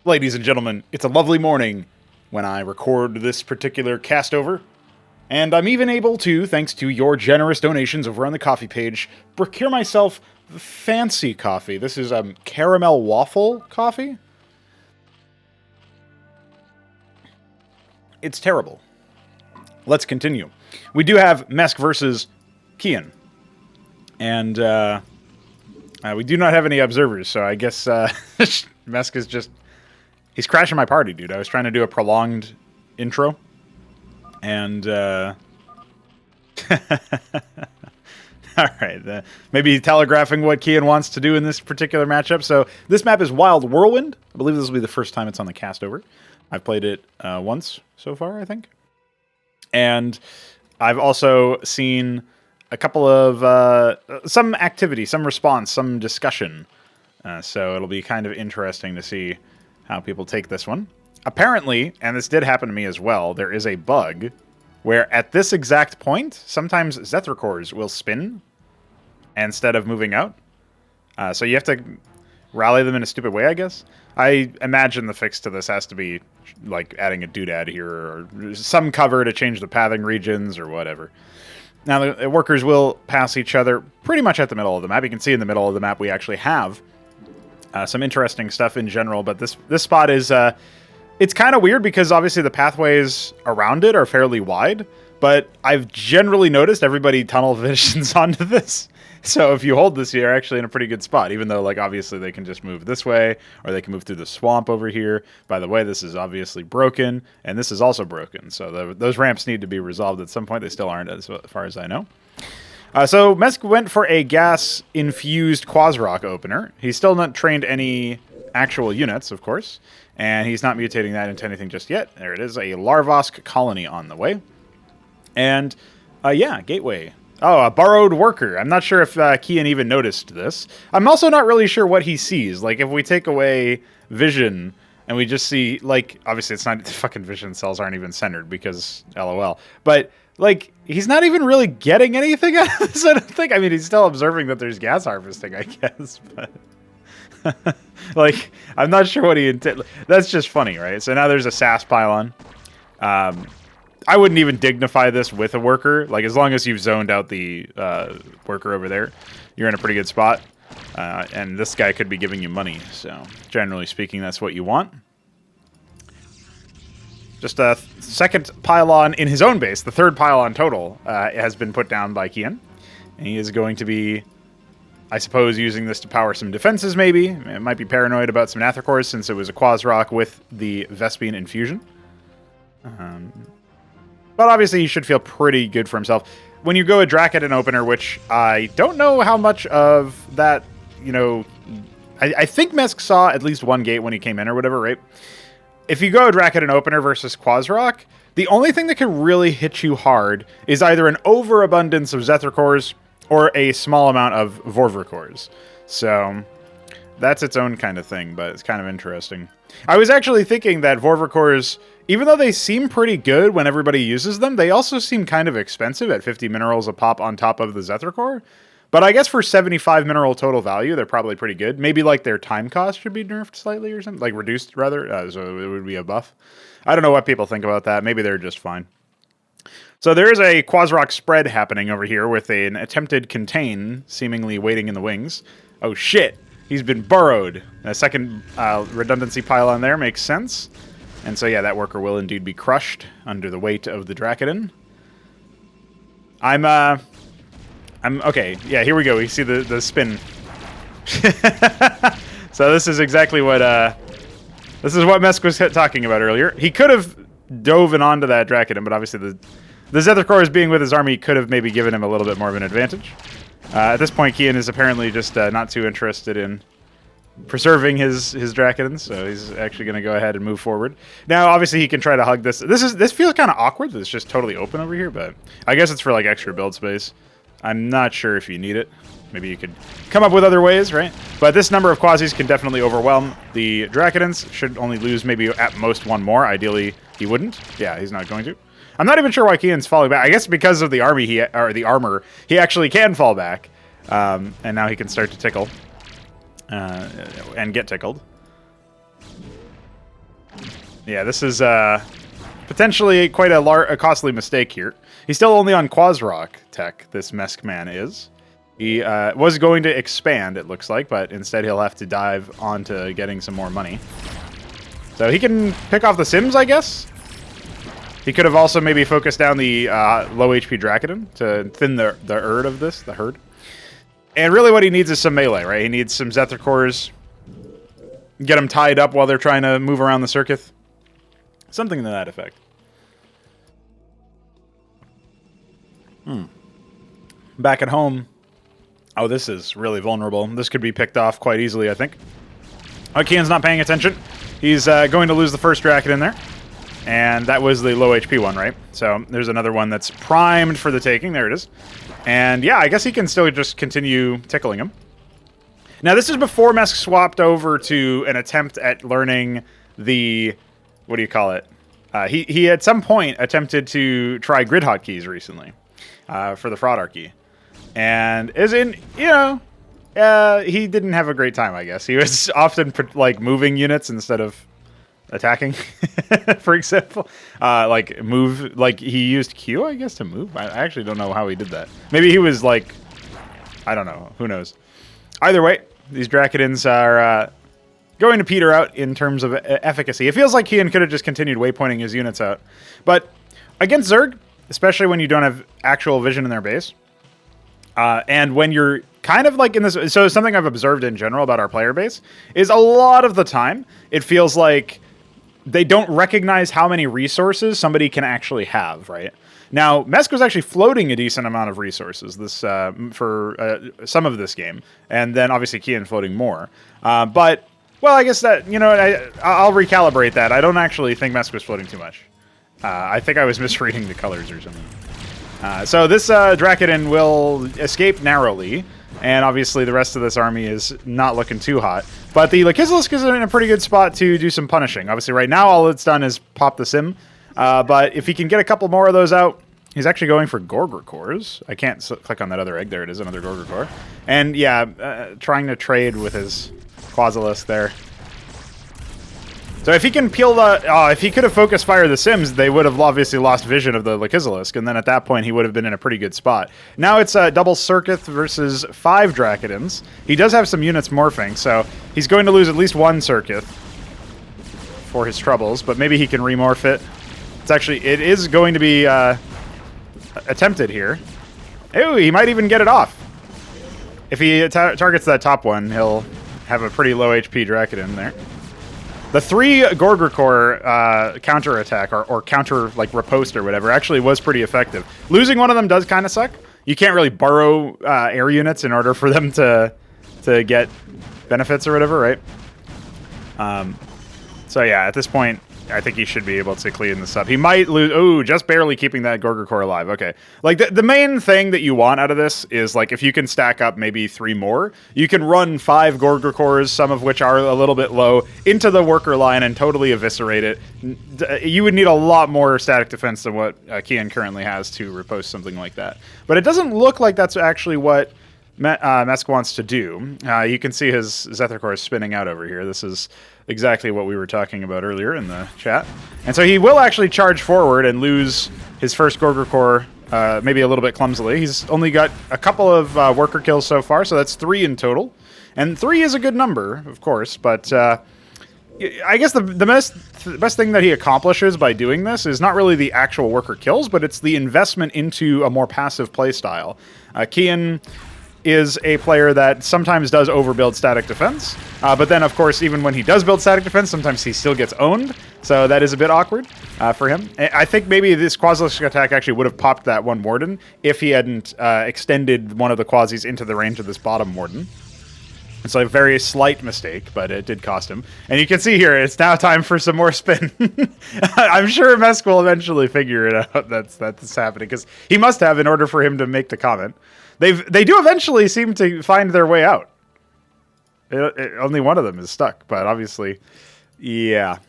Ladies and gentlemen, it's a lovely morning when I record this particular castover, and I'm even able to, thanks to your generous donations over on the coffee page, procure myself fancy coffee. This is caramel waffle coffee. It's terrible. Let's continue. We do have Mesk versus Keyan, and we do not have any observers, so I guess Mesk is just... He's crashing my party, dude. I was trying to do a prolonged intro. And, Alright, maybe telegraphing what Keyan wants to do in this particular matchup. So, this map is Wild Whirlwind. I believe this will be the first time it's on the castover. I've played it once so far, I think. And I've also seen a couple of... some activity, some response, some discussion. So, it'll be kind of interesting to see how people take this one. Apparently, and this did happen to me as well, there is a bug where at this exact point, sometimes Zethra cores will spin instead of moving out. So you have to rally them in a stupid way, I guess. I imagine the fix to this has to be like adding a doodad here or some cover to change the pathing regions or whatever. Now, the workers will pass each other pretty much at the middle of the map. You can see in the middle of the map we actually have some interesting stuff in general, but this spot is, it's kind of weird because obviously the pathways around it are fairly wide, but I've generally noticed everybody tunnel visions onto this. So if you hold this, you're actually in a pretty good spot, even though, like, obviously they can just move this way, or they can move through the swamp over here. By the way, this is obviously broken, and this is also broken. So those ramps need to be resolved at some point. They still aren't, as far as I know. So Mesk went for a gas-infused Quasrock opener. He's still not trained any actual units, of course, and he's not mutating that into anything just yet. There it is, a Larvosk colony on the way. And, yeah, Gateway. Oh, a Burrowed Worker. I'm not sure if Keyan even noticed this. I'm also not really sure what he sees. Like, if we take away vision and we just see, like, obviously it's not, the fucking vision cells aren't even centered because LOL. But... like, he's not even really getting anything out of this, I don't think. I mean, he's still observing that there's gas harvesting, I guess, but... like, I'm not sure what he intended. That's just funny, right? So now there's a SAS pylon. I wouldn't even dignify this with a worker. Like, as long as you've zoned out the worker over there, you're in a pretty good spot. And this guy could be giving you money, so generally speaking, that's what you want. Just a second pylon in his own base, the third pylon total, has been put down by Keyan. And he is going to be, I suppose, using this to power some defenses, maybe. It might be paranoid about some Nathracores since it was a Quasrock with the Vespene infusion. But obviously he should feel pretty good for himself. When you go a Dracodon opener, which I don't know how much of that, you know... I think Mesk saw at least one gate when he came in or whatever, right? If you go a Dracodon opener versus Quasrock, the only thing that can really hit you hard is either an overabundance of Zethra or a small amount of Vorvricores. So that's its own kind of thing, but it's kind of interesting. I was actually thinking that Vorvricores, even though they seem pretty good when everybody uses them, they also seem kind of expensive at 50 minerals a pop on top of the Zethra. But I guess for 75 mineral total value, they're probably pretty good. Maybe like their time cost should be nerfed slightly or something. Like reduced, rather. So it would be a buff. I don't know what people think about that. Maybe they're just fine. So there is a Quasrock spread happening over here with an attempted contain seemingly waiting in the wings. Oh shit. He's been burrowed. A second redundancy pylon there makes sense. And so yeah, that worker will indeed be crushed under the weight of the Dracodon. I'm okay. Yeah, here we go. We see the spin. So this is exactly what Mesk was talking about earlier. He could have dove onto that Dracodon, but obviously the Zethra being with his army could have maybe given him a little bit more of an advantage. At this point, Keyan is apparently just not too interested in preserving his Dracodons, so he's actually going to go ahead and move forward. Now, obviously, he can try to hug this. This feels kind of awkward that it's just totally open over here, but I guess it's for like extra build space. I'm not sure if you need it. Maybe you could come up with other ways, right? But this number of Quasis can definitely overwhelm the Dracodons. Should only lose maybe at most one more. Ideally, he wouldn't. Yeah, he's not going to. I'm not even sure why Keyan's falling back. I guess because of the armor, he actually can fall back. And now he can start to tickle. And get tickled. Yeah, this is potentially quite a costly mistake here. He's still only on Quasrock tech, this Mesk man is. He was going to expand, it looks like, but instead he'll have to dive onto getting some more money. So he can pick off the Sims, I guess. He could have also maybe focused down the low HP Dracodon to thin the herd. And really what he needs is some melee, right? He needs some Zethar cores. Get them tied up while they're trying to move around the circuit. Something to that effect. Back at home. Oh, this is really vulnerable. This could be picked off quite easily, I think. Keyan's not paying attention. He's going to lose the first Dracodon there. And that was the low HP one, right? So there's another one that's primed for the taking. There it is. And yeah, I guess he can still just continue tickling him. Now, this is before Mesk swapped over to an attempt at learning the... What do you call it? He at some point attempted to try grid hotkeys recently for the Fraudarchy. And he didn't have a great time, I guess. He was often like moving units instead of attacking, for example. He used Q, I guess, to move. I actually don't know how he did that. Maybe he was like, I don't know. Who knows? Either way, these Dracodons are going to peter out in terms of efficacy. It feels like Keyan could have just continued waypointing his units out. But against Zerg, especially when you don't have actual vision in their base, and when you're kind of like in this... So something I've observed in general about our player base is a lot of the time, it feels like they don't recognize how many resources somebody can actually have, right? Now, Mesk was actually floating a decent amount of resources for some of this game, and then obviously Keyan floating more. But, well, I guess that, I'll recalibrate that. I don't actually think Mesk was floating too much. I think I was misreading the colors or something. So this Dracodon will escape narrowly, and obviously the rest of this army is not looking too hot. But the Lakizalisk is in a pretty good spot to do some punishing. Obviously right now all it's done is pop the Sim, but if he can get a couple more of those out, he's actually going for Gorgor cores. I can't click on that other egg. There it is, another Gorgor core. And yeah, trying to trade with his Quasilisk there. So if he can peel the... if he could have focused fire the Sims, they would have obviously lost vision of the Lakizalisk, and then at that point he would have been in a pretty good spot. Now it's double Circuit versus 5 Dracodons. He does have some units morphing, so he's going to lose at least one Circuit for his troubles, but maybe he can remorph it. It is going to be attempted here. Ooh, he might even get it off. If he targets that top one, he'll have a pretty low HP Dracodon there. The 3 Gorgor core counter attack or counter like riposte or whatever actually was pretty effective. Losing one of them does kind of suck. You can't really borrow air units in order for them to get benefits or whatever, right? So yeah, at this point, I think he should be able to clean this up. He might lose... Ooh, just barely keeping that Gorgor core alive. Okay. Like, the main thing that you want out of this is, like, if you can stack up maybe 3 more, you can run 5 Gorgor cores, some of which are a little bit low, into the worker line and totally eviscerate it. You would need a lot more static defense than what Keyan currently has to riposte something like that. But it doesn't look like that's actually what Mesk wants to do. You can see his Zethar core spinning out over here. This is exactly what we were talking about earlier in the chat. And so he will actually charge forward and lose his first Gorgor core, maybe a little bit clumsily. He's only got a couple of worker kills so far, so that's 3 in total. And 3 is a good number, of course, but I guess the best thing that he accomplishes by doing this is not really the actual worker kills, but it's the investment into a more passive playstyle. Keyan is a player that sometimes does overbuild static defense, but then, of course, even when he does build static defense, sometimes he still gets owned, so that is a bit awkward for him. I think maybe this Quasilisk attack actually would have popped that one Warden if he hadn't extended one of the Quasis into the range of this bottom Warden. It's a very slight mistake, but it did cost him. And you can see here, it's now time for some more spin. I'm sure Mesk will eventually figure it out that's happening, because he must have in order for him to make the comment. They do eventually seem to find their way out. Only one of them is stuck, but obviously, yeah.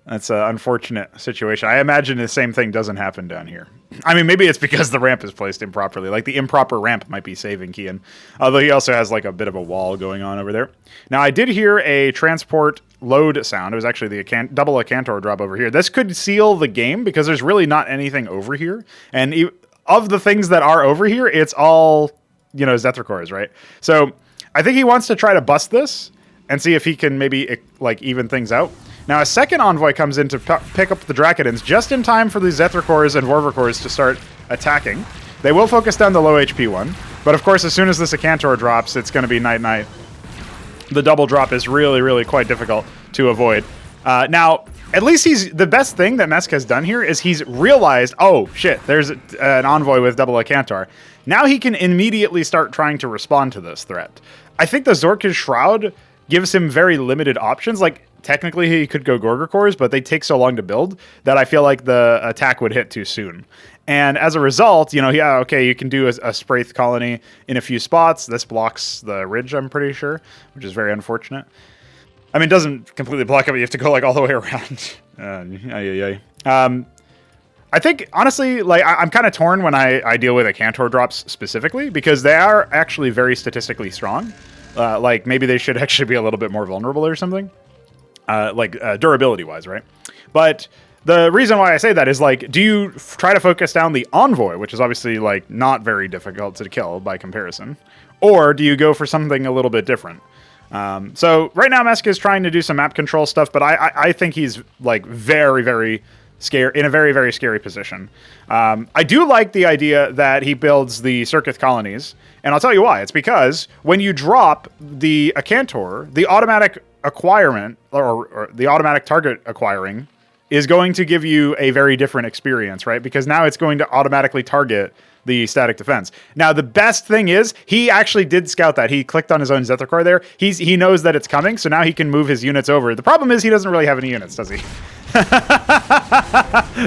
That's an unfortunate situation. I imagine the same thing doesn't happen down here. I mean, maybe it's because the ramp is placed improperly. Like, the improper ramp might be saving Keyan. Although he also has, like, a bit of a wall going on over there. Now, I did hear a transport load sound. It was actually the double Acantor drop over here. This could seal the game because there's really not anything over here. And of the things that are over here, it's all, you know, Zethicors, right? So I think he wants to try to bust this and see if he can maybe, like, even things out. Now, a second envoy comes in to pick up the Drakodons just in time for the Zethicors and Vorvicors to start attacking. They will focus down the low HP one, but of course, as soon as this Acantor drops, it's going to be night-night. The double drop is really, really quite difficult to avoid. Now, at least the best thing that Mesk has done here is he's realized, oh, shit, there's an envoy with double Acantor. Now he can immediately start trying to respond to this threat. I think the Zork's Shroud gives him very limited options. Like, technically he could go Gorgorcores, but they take so long to build that I feel like the attack would hit too soon. And as a result, you know, yeah, okay, you can do a Spraith colony in a few spots. This blocks the ridge, I'm pretty sure, which is very unfortunate. I mean, it doesn't completely block it, but you have to go, like, all the way around. I think, honestly, like, I'm kind of torn when I deal with Acantor drops specifically, because they are actually very statistically strong. Like, maybe they should actually be a little bit more vulnerable or something. Durability-wise, right? But the reason why I say that is, like, do you try to focus down the Envoy, which is obviously, like, not very difficult to kill by comparison, or do you go for something a little bit different? So right now, Mesk is trying to do some map control stuff, but I think he's, like, very, very in a very, very scary position. I do like the idea that he builds the Circuit colonies, and I'll tell you why. It's because when you drop the Acantor, the automatic acquirement, or the automatic target acquiring, is going to give you a very different experience, right? Because now it's going to automatically target the static defense. Now, the best thing is, he actually did scout that. He clicked on his own Zethicor there. He knows that it's coming, so now he can move his units over. The problem is he doesn't really have any units, does he?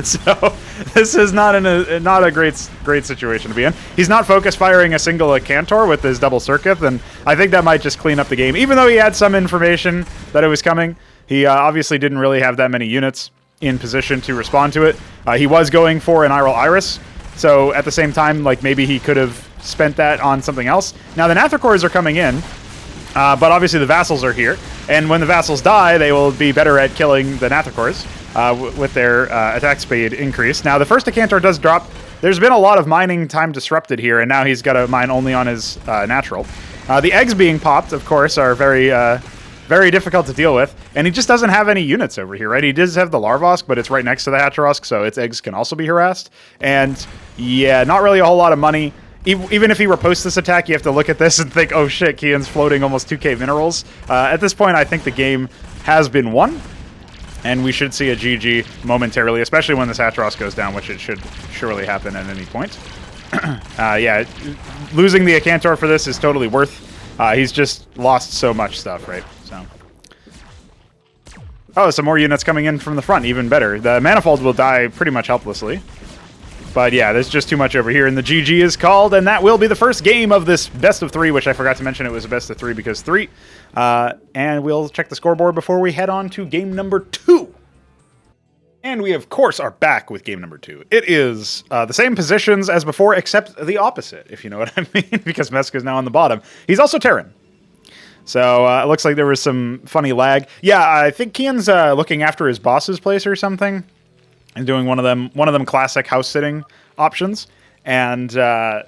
So this is not a great situation to be in. He's not focus firing a single Acantor with his double circuit, and I think that might just clean up the game. Even though he had some information that it was coming, he obviously didn't really have that many units in position to respond to it. He was going for an Iral Iris, so at the same time, like, maybe he could have spent that on something else. Now the Nathicors are coming in, but obviously the Vassals are here, and when the Vassals die, they will be better at killing the Nathicors with their attack speed increase. Now the first Acantor does drop. There's been a lot of mining time disrupted here, and now he's got to mine only on his natural. The eggs being popped, of course, are very difficult to deal with, and he just doesn't have any units over here, right? He does have the Larvosk, but it's right next to the Hatterosk, so its eggs can also be harassed. And yeah, not really a whole lot of money. Even if he reposts this attack, you have to look at this and think, oh shit, Keyan's floating almost 2k minerals. At this point, I think the game has been won, and we should see a GG momentarily, especially when this Hatterosk goes down, which it should surely happen at any point. Yeah, losing the Acantor for this is totally worth. He's just lost so much stuff, right? So. Oh, some more units coming in from the front, even better. The Manifold will die pretty much helplessly. But yeah, there's just too much over here, and the GG is called, and that will be the first game of this best of 3, which I forgot to mention it was a best of 3 because 3. And we'll check the scoreboard before we head on to game number 2. And we, of course, are back with game number 2. It is the same positions as before, except the opposite, if you know what I mean, because Mesk is now on the bottom. He's also Terran. So it looks like there was some funny lag. Yeah, I think Keyan's looking after his boss's place or something, and doing one of them classic house sitting options. And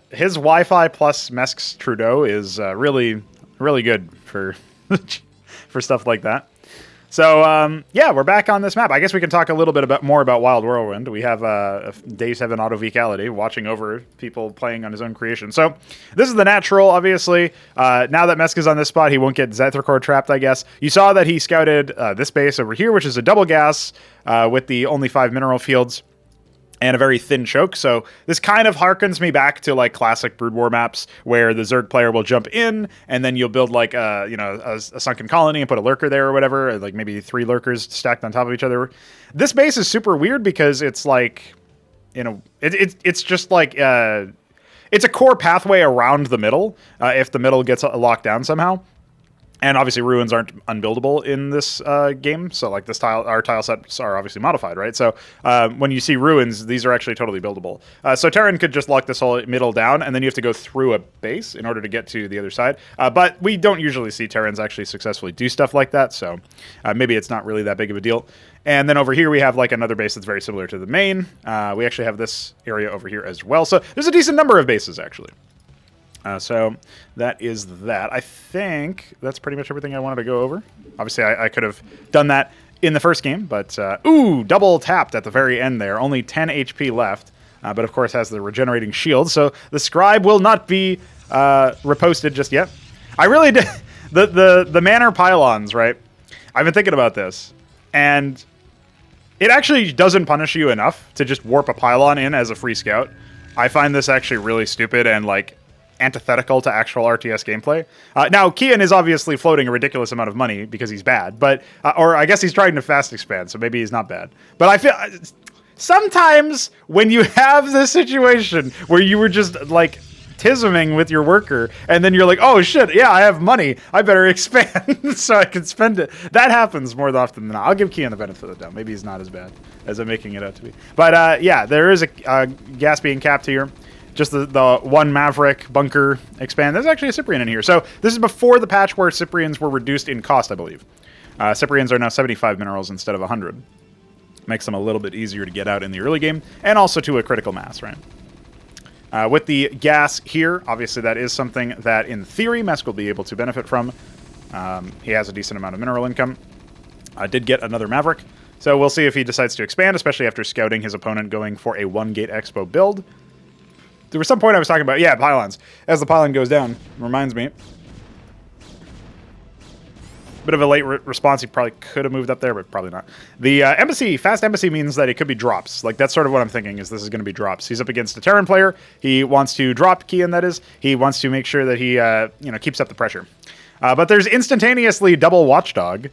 his Wi-Fi plus Mesk's Trudeau is really, really good for for stuff like that. So, yeah, we're back on this map. I guess we can talk a little bit more about Wild Whirlwind. We have Day 7 auto-vicality watching over people playing on his own creation. So, this is the natural, obviously. Now that Mesk is on this spot, he won't get Zethicor trapped, I guess. You saw that he scouted this base over here, which is a double gas with the only 5 mineral fields and a very thin choke. So this kind of harkens me back to like classic Brood War maps where the Zerg player will jump in and then you'll build like a sunken colony and put a lurker there or whatever, or like maybe 3 lurkers stacked on top of each other. This base is super weird because it's like, it's just like it's a core pathway around the middle if the middle gets locked down somehow. And obviously ruins aren't unbuildable in this game, so like our tile sets are obviously modified, right? So when you see ruins, these are actually totally buildable. So Terran could just lock this whole middle down, and then you have to go through a base in order to get to the other side. But we don't usually see Terrans actually successfully do stuff like that, so maybe it's not really that big of a deal. And then over here we have like another base that's very similar to the main. We actually have this area over here as well. So there's a decent number of bases actually. So that is that. I think that's pretty much everything I wanted to go over. Obviously, I could have done that in the first game, but ooh, double tapped at the very end there. Only 10 HP left, but of course has the regenerating shield. So the scribe will not be reposted just yet. I really did the manor pylons, right? I've been thinking about this, and it actually doesn't punish you enough to just warp a pylon in as a free scout. I find this actually really stupid and like antithetical to actual RTS gameplay. Now, Keyan is obviously floating a ridiculous amount of money because he's bad, but or I guess he's trying to fast expand, so maybe he's not bad. But I feel sometimes when you have this situation where you were just like tisming with your worker, and then you're like, oh shit, yeah, I have money, I better expand so I can spend it. That happens more often than not. I'll give Keyan the benefit of the doubt. Maybe he's not as bad as I'm making it out to be. But yeah, there is a gas being capped here. Just the one Maverick bunker expand. There's actually a Cyprian in here. So this is before the patch where Cyprians were reduced in cost, I believe. Cyprians are now 75 minerals instead of 100. Makes them a little bit easier to get out in the early game, and also to a critical mass, right? With the gas here, obviously that is something that, in theory, Mesk will be able to benefit from. He has a decent amount of mineral income. I did get another Maverick, so we'll see if he decides to expand, especially after scouting his opponent going for a one-gate expo build. There was some point I was talking about, yeah, pylons. As the pylon goes down, reminds me. Bit of a late response. He probably could have moved up there, but probably not. The embassy, fast embassy means that it could be drops. Like, that's sort of what I'm thinking, is this is going to be drops. He's up against a Terran player. He wants to drop Keyan, that is. He wants to make sure that he, keeps up the pressure. But there's instantaneously double Watchdog.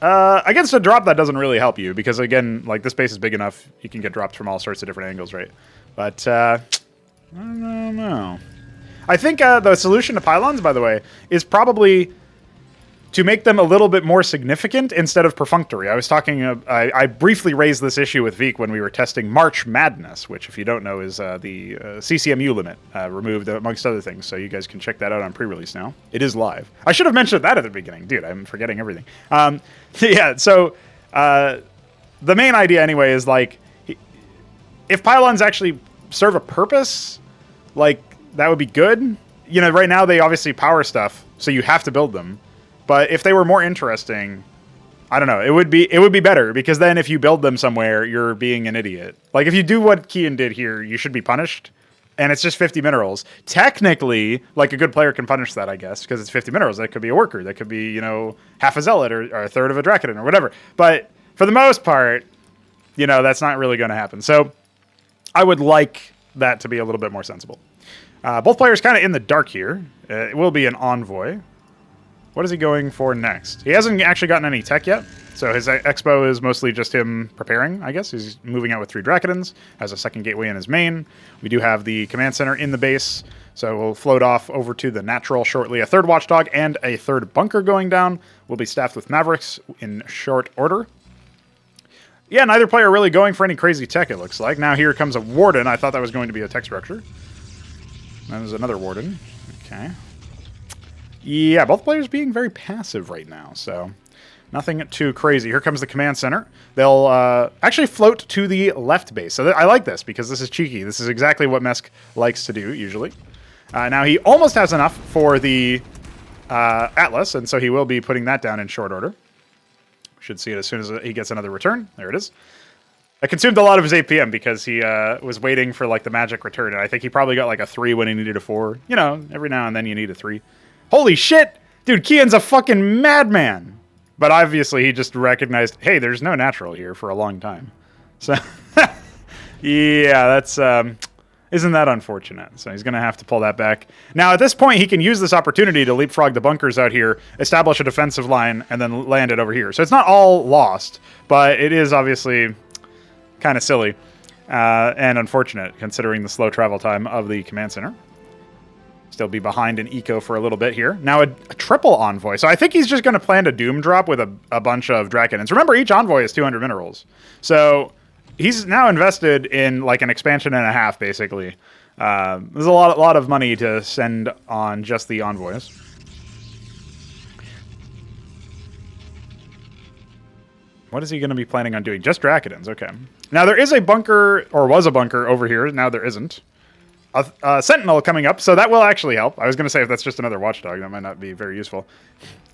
Against a drop, that doesn't really help you, because, again, like, this base is big enough. You can get dropped from all sorts of different angles, right? But, I don't know. I think the solution to pylons, by the way, is probably to make them a little bit more significant instead of perfunctory. I was talking, I briefly raised this issue with Veek when we were testing March Madness, which, if you don't know, is the CCMU limit removed, amongst other things. So you guys can check that out on pre-release now. It is live. I should have mentioned that at the beginning. Dude, I'm forgetting everything. Yeah, so the main idea, anyway, is like, if pylons actually serve a purpose, like, that would be good. You know, right now they obviously power stuff, so you have to build them. But if they were more interesting, I don't know, it would be better, because then if you build them somewhere, you're being an idiot. Like, if you do what Keyan did here, you should be punished, and it's just 50 minerals. Technically, like, a good player can punish that, I guess, because it's 50 minerals. That could be a worker. That could be, half a zealot or a third of a Dracoden or whatever. But for the most part, that's not really going to happen. So I would like that to be a little bit more sensible. Both players kind of in the dark here. It will be an envoy. What is he going for next? He hasn't actually gotten any tech yet, so his expo is mostly just him preparing, I guess. He's moving out with 3 Dracodons, has a second gateway in his main. We do have the command center in the base, so we'll float off over to the natural shortly. A 3rd Watchdog and a 3rd bunker going down. We'll be staffed with Mavericks in short order. Yeah, neither player really going for any crazy tech, it looks like. Now here comes a Warden. I thought that was going to be a tech structure. There's another Warden. Okay. Yeah, both players being very passive right now, so nothing too crazy. Here comes the command center. They'll actually float to the left base. So I like this, because this is cheeky. This is exactly what Mesk likes to do, usually. Now, he almost has enough for the Atlas, and so he will be putting that down in short order. Should see it as soon as he gets another return. There it is. I consumed a lot of his APM because he was waiting for, like, the magic return, and I think he probably got, like, a 3 when he needed a 4. Every now and then you need a 3. Holy shit! Dude, Keyan's a fucking madman! But obviously he just recognized, hey, there's no natural here for a long time. So, yeah, that's, isn't that unfortunate? So he's going to have to pull that back. Now, at this point, he can use this opportunity to leapfrog the bunkers out here, establish a defensive line, and then land it over here. So it's not all lost, but it is obviously kind of silly and unfortunate, considering the slow travel time of the command center. Still be behind in eco for a little bit here. Now a triple envoy. So I think he's just going to plant a doom drop with a bunch of Draconids. Remember, each envoy is 200 minerals. So he's now invested in like an expansion and a half, basically. There's a lot of money to send on just the envoys. What is he going to be planning on doing? Just Draconids, okay. Now there is a bunker, or was a bunker over here. Now there isn't. A Sentinel coming up, so that will actually help. I was going to say if that's just another Watchdog, that might not be very useful.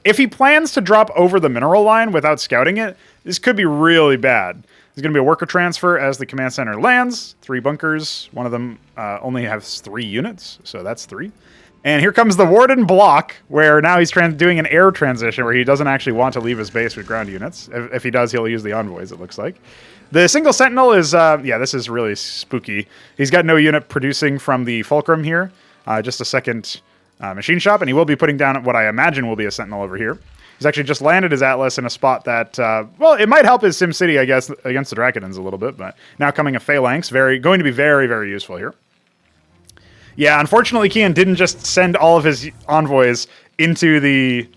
If he plans to drop over the mineral line without scouting it, this could be really bad. There's going to be a worker transfer as the command center lands. 3 bunkers. One of them only has 3 units, so that's 3. And here comes the Warden block, where now he's doing an air transition where he doesn't actually want to leave his base with ground units. If he does, he'll use the envoys, it looks like. The single Sentinel is, yeah, this is really spooky. He's got no unit producing from the Fulcrum here. Just a second machine shop, and he will be putting down what I imagine will be a Sentinel over here. He's actually just landed his Atlas in a spot that, well, it might help his SimCity, I guess, against the Draconids a little bit, but now coming a Phalanx, going to be very, very useful here. Yeah, unfortunately, Keyan didn't just send all of his envoys into the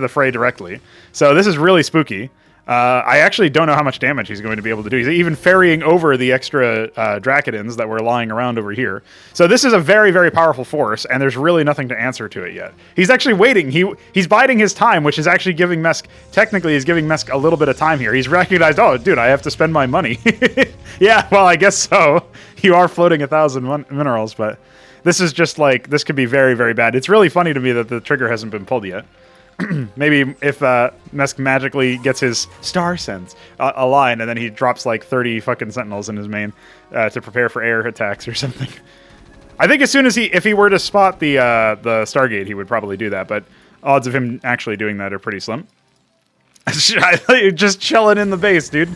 fray directly. So this is really spooky. I actually don't know how much damage he's going to be able to do. He's even ferrying over the extra Draconids that were lying around over here. So this is a very, very powerful force, and there's really nothing to answer to it yet. He's actually waiting. He's biding his time, which is actually giving Mesk, technically, he's giving Mesk a little bit of time here. He's recognized, oh, dude, I have to spend my money. Yeah, well, I guess so. You are floating 1,000 minerals, but this is just like, this could be very, very bad. It's really funny to me that the trigger hasn't been pulled yet. Maybe if Mesk magically gets his star sense a line, and then he drops like 30 fucking Sentinels in his main to prepare for air attacks or something. I think as soon as if he were to spot the Stargate, he would probably do that, but odds of him actually doing that are pretty slim. Just chilling in the base, dude.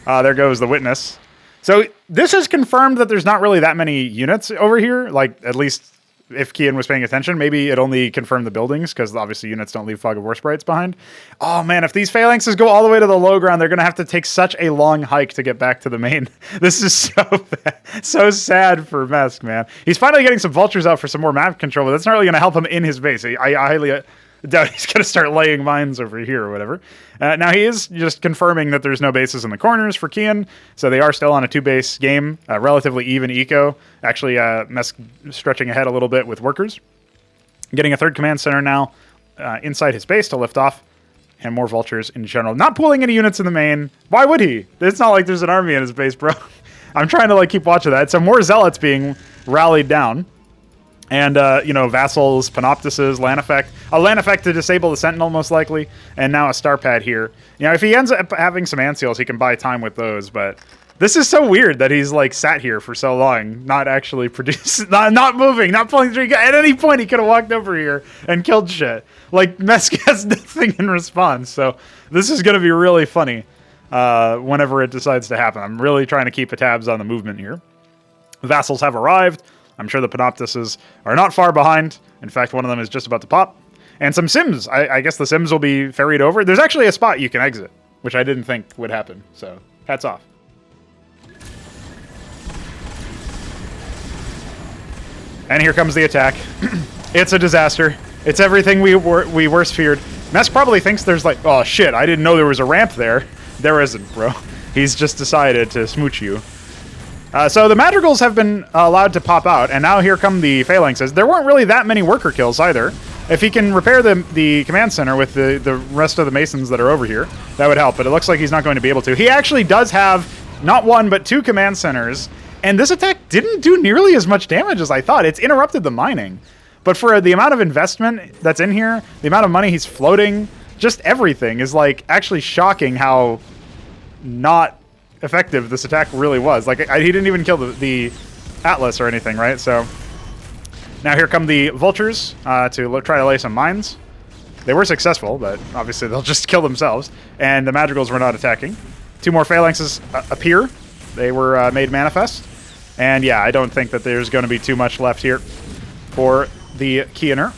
There goes the Witness. So this has confirmed that there's not really that many units over here, like at least if Keyan was paying attention. Maybe it only confirmed the buildings, because obviously units don't leave Fog of War Sprites behind. Oh man, if these Phalanxes go all the way to the low ground, they're going to have to take such a long hike to get back to the main. This is so bad. So sad for Mesk, man. He's finally getting some Vultures out for some more map control, but that's not really going to help him in his base. I highly doubt he's going to start laying mines over here or whatever. Now, he is just confirming that there's no bases in the corners for Keyan, so they are still on a 2-base game, relatively even eco. Actually, Mesk stretching ahead a little bit with workers. Getting a 3rd command center now inside his base to lift off, and more Vultures in general. Not pulling any units in the main. Why would he? It's not like there's an army in his base, bro. I'm trying to keep watch of that. So more Zealots being rallied down. And, you know, Vassals, Panoptises, Land Effect. A Land Effect to disable the Sentinel, most likely. And now a Star Pad here. You know, if he ends up having some Anseals, he can buy time with those. But this is so weird that he's, sat here for so long, not actually producing, not moving, not pulling the trigger. At any point, he could have walked over here and killed shit. Mesk has nothing in response. So this is going to be really funny whenever it decides to happen. I'm really trying to keep tabs on the movement here. Vassals have arrived. I'm sure the Panoptises are not far behind. In fact, one of them is just about to pop. And some Sims. I guess the Sims will be ferried over. There's actually a spot you can exit, which I didn't think would happen. So, hats off. And here comes the attack. It's a disaster. It's everything we worst feared. Mesk probably thinks there's oh shit, I didn't know there was a ramp there. There isn't, bro. He's just decided to smooch you. So the Madrigals have been allowed to pop out, and now here come the Phalanxes. There weren't really that many worker kills either. If he can repair the command center with the rest of the Masons that are over here, that would help, but it looks like he's not going to be able to. He actually does have not 1, but 2 command centers, and this attack didn't do nearly as much damage as I thought. It's interrupted the mining. But for the amount of investment that's in here, the amount of money he's floating, just everything is actually shocking how not effective this attack really was. He didn't even kill the Atlas or anything, right? So now here come the Vultures to try to lay some mines. They were successful, but obviously they'll just kill themselves. And the Madrigals were not attacking. 2 more Phalanxes appear. They were made manifest. And yeah, I don't think that there's going to be too much left here for the Keyaner.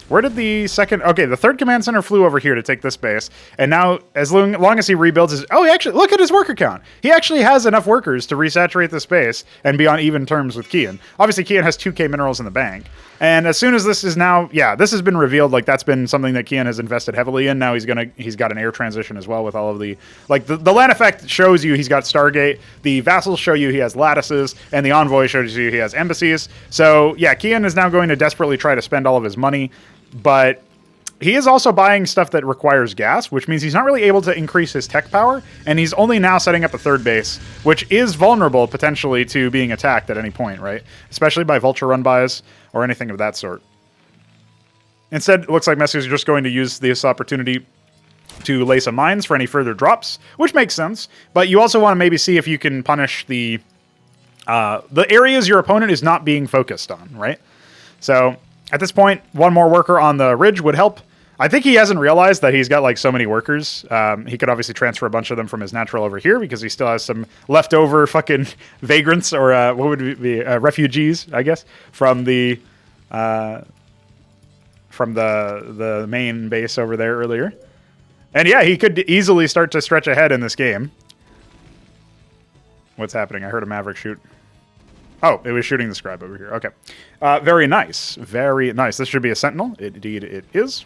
Where did the second... Okay, the 3rd command center flew over here to take this base. And now, as long as he rebuilds his... Oh, he actually... Look at his worker count. He actually has enough workers to resaturate this base and be on even terms with Keyan. Obviously, Keyan has 2k minerals in the bank. And as soon as this is now, yeah, this has been revealed. Like that's been something that Keyan has invested heavily in. Now he's got an air transition as well with all of the the land effect shows you he's got Stargate. The vassals show you he has lattices, and the envoy shows you he has embassies. So yeah, Keyan is now going to desperately try to spend all of his money, but he is also buying stuff that requires gas, which means he's not really able to increase his tech power, and he's only now setting up a third base, which is vulnerable potentially to being attacked at any point, right? Especially by vulture run bys or anything of that sort. Instead, it looks like Mesk is just going to use this opportunity to lay some mines for any further drops, which makes sense, but you also want to maybe see if you can punish the areas your opponent is not being focused on, right? So at this point, one more worker on the ridge would help. I think he hasn't realized that he's got like so many workers. He could obviously transfer a bunch of them from his natural over here because he still has some leftover fucking vagrants or what would it be refugees, I guess, from the main base over there earlier. And yeah, he could easily start to stretch ahead in this game. What's happening? I heard a Maverick shoot. Oh, it was shooting the scribe over here. Okay. Very nice. Very nice. This should be a sentinel. Indeed, it is.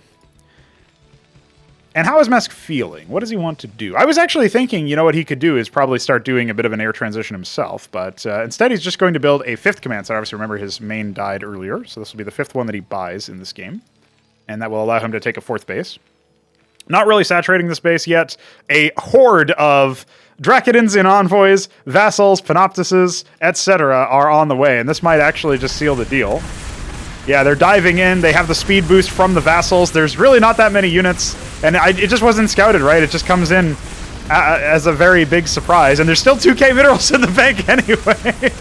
And how is Mesk feeling? What does he want to do? I was actually thinking, you know, what he could do is probably start doing a bit of an air transition himself, but instead he's just going to build a 5th command center. Obviously, remember his main died earlier, so this will be the 5th one that he buys in this game, and that will allow him to take a 4th base. Not really saturating this base yet. A horde of Drakidins in envoys, vassals, panoptises, etc. are on the way, and this might actually just seal the deal. Yeah, they're diving in. They have the speed boost from the vassals. There's really not that many units, and it just wasn't scouted, right? It just comes in as a very big surprise, and there's still 2k minerals in the bank anyway.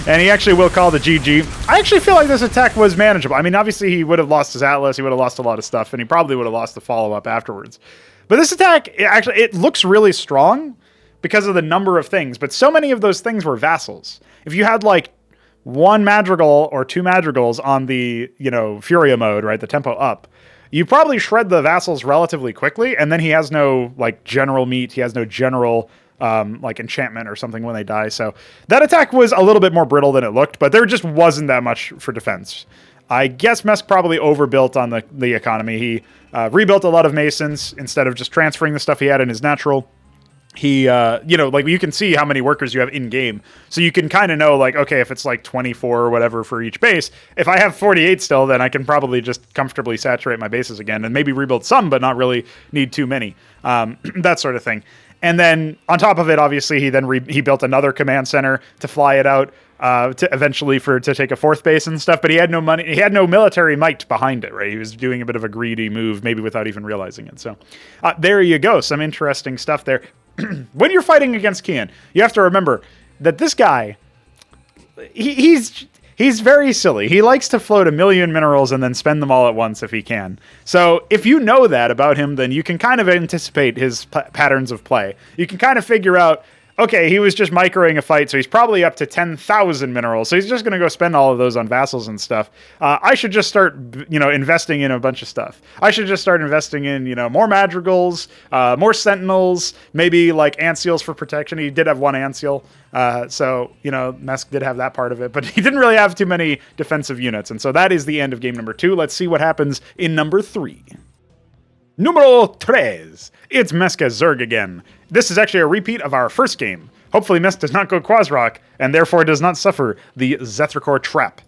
And he actually will call the GG. I actually feel like this attack was manageable. I mean, obviously he would have lost his Atlas, he would have lost a lot of stuff, and he probably would have lost the follow-up afterwards. But this attack, it looks really strong because of the number of things, but so many of those things were vassals. If you had like 1 madrigal or 2 madrigals on the, you know, Furia mode, right, the tempo up, you probably shred the vassals relatively quickly, and then he has no like general meat, he has no general like enchantment or something when they die. So that attack was a little bit more brittle than it looked, but there just wasn't that much for defense. I guess Mesk probably overbuilt on the economy. He rebuilt a lot of masons instead of just transferring the stuff he had in his natural. He, you know, like you can see how many workers you have in game. So you can kind of know like, okay, if it's like 24 or whatever for each base, if I have 48 still, then I can probably just comfortably saturate my bases again and maybe rebuild some, but not really need too many, that sort of thing. And then on top of it, obviously, he built another command center to fly it out to eventually to take a 4th base and stuff. But he had no money. He had no military might behind it, right? He was doing a bit of a greedy move, maybe without even realizing it. So there you go. Some interesting stuff there. When you're fighting against Keyan, you have to remember that this guy, he's very silly. He likes to float 1 million minerals and then spend them all at once if he can. So if you know that about him, then you can kind of anticipate his patterns of play. You can kind of figure out, okay, he was just microing a fight, so he's probably up to 10,000 minerals. So he's just going to go spend all of those on vassals and stuff. I should just start, you know, investing in a bunch of stuff. I should just start investing in, you know, more madrigals, more sentinels, maybe like ant seals for protection. He did have 1 ant seal. So, you know, Mesk did have that part of it, but he didn't really have too many defensive units. And so that is the end of game number 2. Let's see what happens in number 3. Numero 3. It's Mesk as Zerg again. This is actually a repeat of our first game. Hopefully Mesk does not go Quasrock, and therefore does not suffer the Zethricore trap.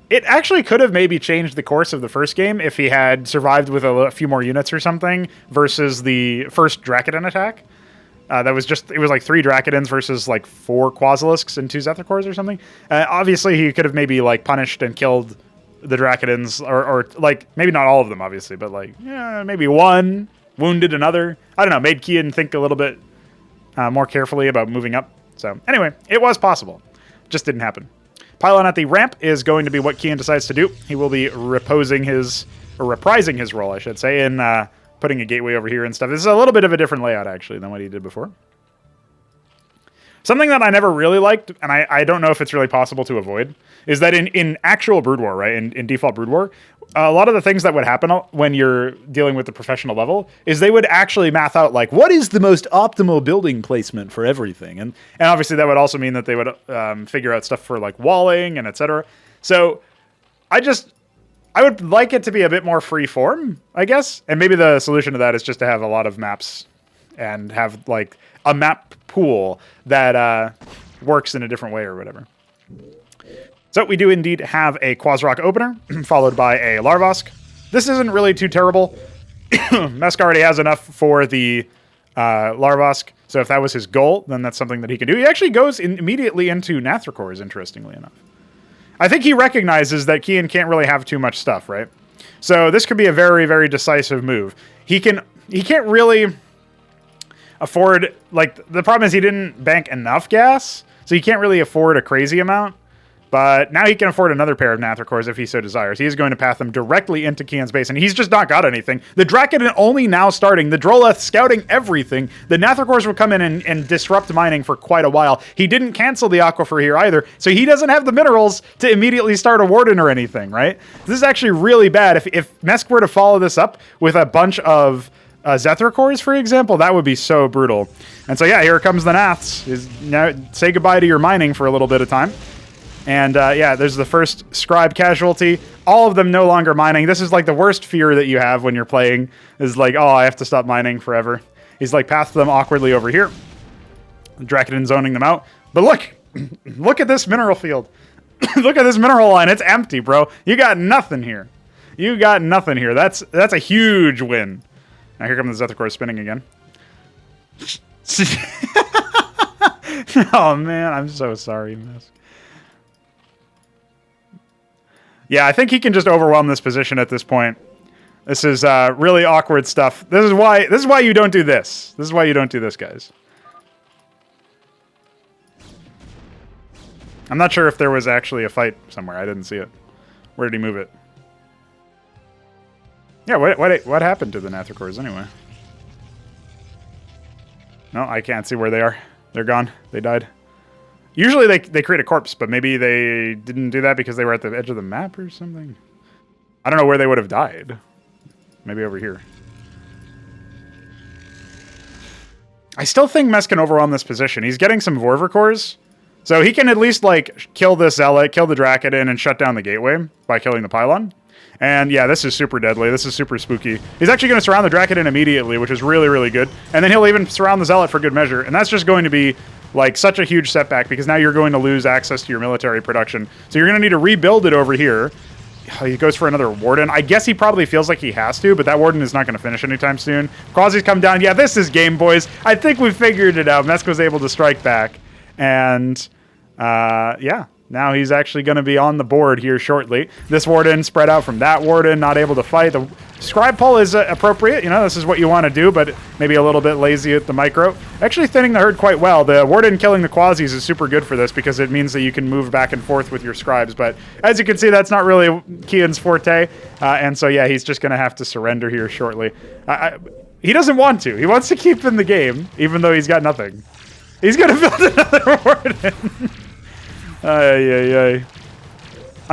It actually could have maybe changed the course of the first game if he had survived with a few more units or something versus the first Drakidin attack. It was like 3 Drakidins versus like 4 Quasilisks and 2 Zethicores or something. Obviously, he could have maybe like punished and killed the Drakidins, or like maybe not all of them, obviously, but like maybe 1, wounded another. I don't know, made Keyan think a little bit more carefully about moving up. So anyway, it was possible. Just didn't happen. Pylon at the ramp is going to be what Keyan decides to do. He will be reprising his role, I should say, in putting a gateway over here and stuff. This is a little bit of a different layout, actually, than what he did before. Something that I never really liked, and I don't know if it's really possible to avoid, is that in actual Brood War, right, in default Brood War, a lot of the things that would happen when you're dealing with the professional level is they would actually math out, like, what is the most optimal building placement for everything? And obviously that would also mean that they would figure out stuff for, like, walling and etc. So I would like it to be a bit more free form, I guess. And maybe the solution to that is just to have a lot of maps and have like a map pool that works in a different way or whatever. So we do indeed have a Quasrock opener, followed by a Larvosk. This isn't really too terrible. Mesk already has enough for the Larvosk, so if that was his goal, then that's something that he can do. He actually goes immediately into Nathricors, interestingly enough. I think he recognizes that Keyan can't really have too much stuff, right? So this could be a very, very decisive move. He can't really afford, like, the problem is he didn't bank enough gas, so he can't really afford a crazy amount. But now he can afford another pair of Nathricors if he so desires. He is going to path them directly into Keyan's base, and he's just not got anything. The Drakon only now starting. The Droleth scouting everything. The Nathricors will come in and disrupt mining for quite a while. He didn't cancel the Aquifer here either, so he doesn't have the minerals to immediately start a Warden or anything, right? This is actually really bad. If Mesk were to follow this up with a bunch of Zethricors, for example, that would be so brutal. And so yeah, here comes the Naths. Now say goodbye to your mining for a little bit of time. And yeah, there's the first scribe casualty. All of them no longer mining. This is like the worst fear that you have when you're playing, is like, oh, I have to stop mining forever. He's like pathed them awkwardly over here. Drakon zoning them out. But look, look at this mineral field. Look at this mineral line. It's empty, bro. You got nothing here. You got nothing here. That's a huge win. Now here come the Zethricors spinning again. Oh man, I'm so sorry, Miss. Yeah, I think he can just overwhelm this position at this point. This is really awkward stuff. This is why you don't do this. This is why you don't do this, guys. I'm not sure if there was actually a fight somewhere. I didn't see it. Where did he move it? Yeah, what happened to the Nathricors anyway? No, I can't see where they are. They're gone. They died. Usually they create a corpse, but maybe they didn't do that because they were at the edge of the map or something. I don't know where they would have died. Maybe over here. I still think Mesk can overwhelm this position. He's getting some Vorvricors, so he can at least like kill this Zealot, kill the Drakon, and shut down the gateway by killing the Pylon. And yeah, this is super deadly. This is super spooky. He's actually going to surround the Drakon immediately, which is really, really good. And then he'll even surround the Zealot for good measure. And that's just going to be like such a huge setback because now you're going to lose access to your military production. So you're going to need to rebuild it over here. He goes for another Warden. I guess he probably feels like he has to, but that Warden is not going to finish anytime soon. Quasi's come down. Yeah, this is game, boys. I think we figured it out. Mesk was able to strike back. And yeah. Now he's actually going to be on the board here shortly. This Warden spread out from that Warden, not able to fight. The Scribe Pull is appropriate. You know, this is what you want to do, but maybe a little bit lazy at the micro. Actually thinning the herd quite well. The Warden killing the Quasis is super good for this because it means that you can move back and forth with your Scribes. But as you can see, that's not really Keyan's forte. And so, yeah, he's just going to have to surrender here shortly. He doesn't want to. He wants to keep in the game, even though he's got nothing. He's going to build another Warden. I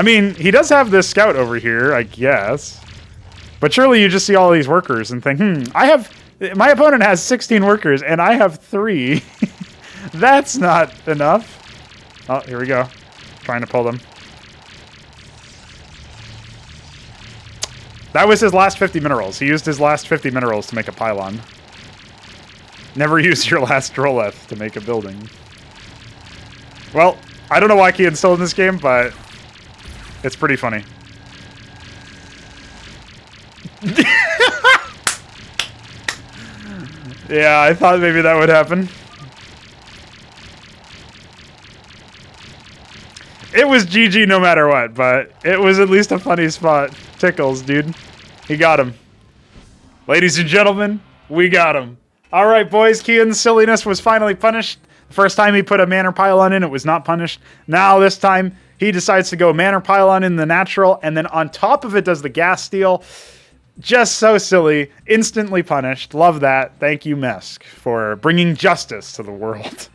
mean, he does have this scout over here, I guess. But surely you just see all these workers and think, my opponent has 16 workers and I have 3. That's not enough. Oh, here we go. Trying to pull them. That was his last 50 minerals. He used his last 50 minerals to make a pylon. Never use your last Droleth to make a building. Well, I don't know why Keyan's still in this game, but it's pretty funny. Yeah, I thought maybe that would happen. It was GG no matter what, but it was at least a funny spot. Tickles, dude. He got him. Ladies and gentlemen, we got him. All right, boys, Keyan's silliness was finally punished. First time he put a Manor Pylon in, it was not punished. Now this time, he decides to go Manor Pylon in the natural, and then on top of it does the gas steal. Just so silly. Instantly punished. Love that. Thank you, Mesk, for bringing justice to the world.